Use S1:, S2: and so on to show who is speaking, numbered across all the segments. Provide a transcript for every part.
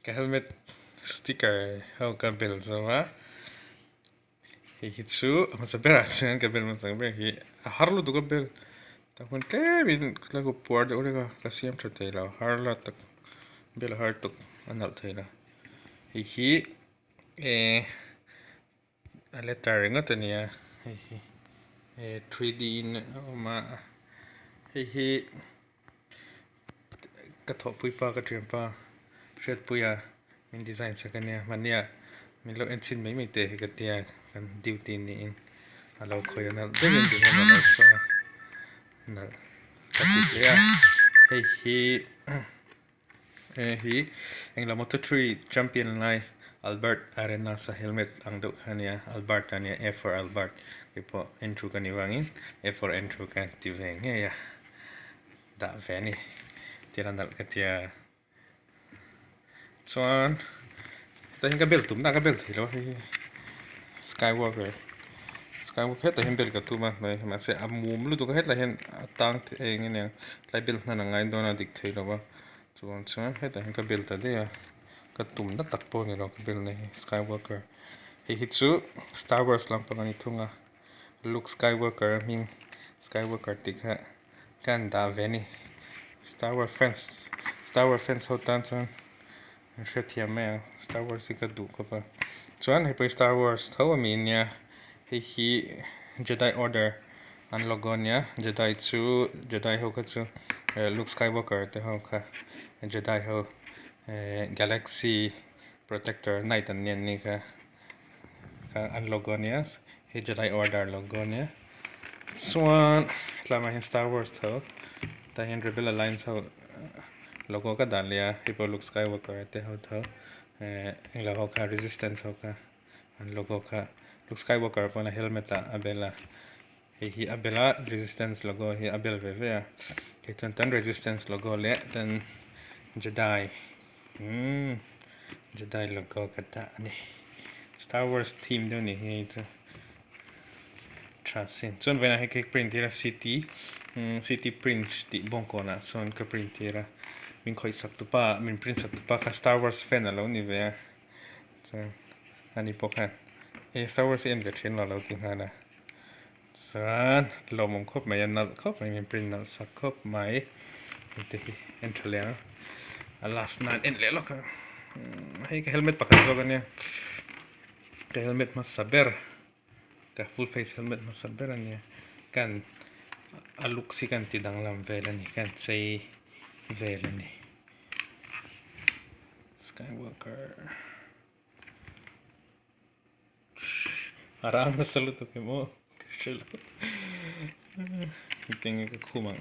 S1: cái helmet sticker hau ka bel zawa hi hitsu ama sabera sen ka bel man sang ber hi harlu du ka bel ta kon te bin la ko por de ore ka siam tha te la harla tak bel har tuk anal the la hi a letter ngot ania hi 3D in ma hi ka tho pui pa ka trim pa shet puya min design sakania mania min lo ensin mai te ka tia kan duty ni in alo khoya na de min din na lo so na ka ti ya hi engla Moto3 champion lai Albert Arena sa helmet ang do kania Albert ania A for Albert ipo intro kani wangin A for intro kan ti veng ya da veni tiran ka tia chuan ta hin ka bel tum na ka bel thilo hi Skywalker het hin bel ka tuma mai ma se amum lu tu ka het la hen tang the nge ne lai bel na ngai do na dik thilo ba chuan het hin ka bel ta de ya ka tum na tak po ni ro ka bel nei Skywalker hi chu Star Wars lam pa ni thunga Luke Skywalker min Skywalker tikha kan da veni Star Wars fans ho tan chuan Shatia me Star Wars ka du ka pa chuan hei Star Wars thaw mi nia hi Jedi Order an logo nia Jedi ho ka chu Luke Skywalker te ho kha Jedi ho Galaxy Protector Knight an nia ni ka an logo nia hi Jedi Order logo nia chuan tlama hin Star Wars thaw ta hin Rebel Alliance ho logo ka dan lia hipo Luke Skywalker te ho tho engla ho ka Resistance ho ka an logo ka Luke Skywalker pona helmet a abela hi abela Resistance logo hi abel ve ve hi tan Resistance logo le tan Jedi Jedi logo ka ta ni Star Wars theme do ni hi chu trasin chon vena hi print tira city prints ti bongko na son ka print tira min khoi sak tu pa min print sak tu pa ka Star Wars fan alo ni ve chuan ani pokhan Star Wars en ve thin lo ti hana chuan lomom khop mai an khop mai min print nal sak khop mai te hi entrale a last night en le lo ka hei ka helmet pakhat zo gania ka helmet ma saber ka full face helmet ma saber ania kan aluk si kan ti danglam velani kan sei velani Skywalker arang saluto ke mo kshelo king ka khumang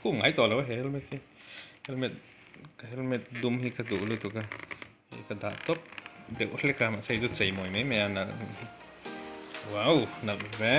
S1: ku ngai to lo helmet dum hi ka du lu tu ka da top de ole ka ma sei ju chei moi me me ana wow na ve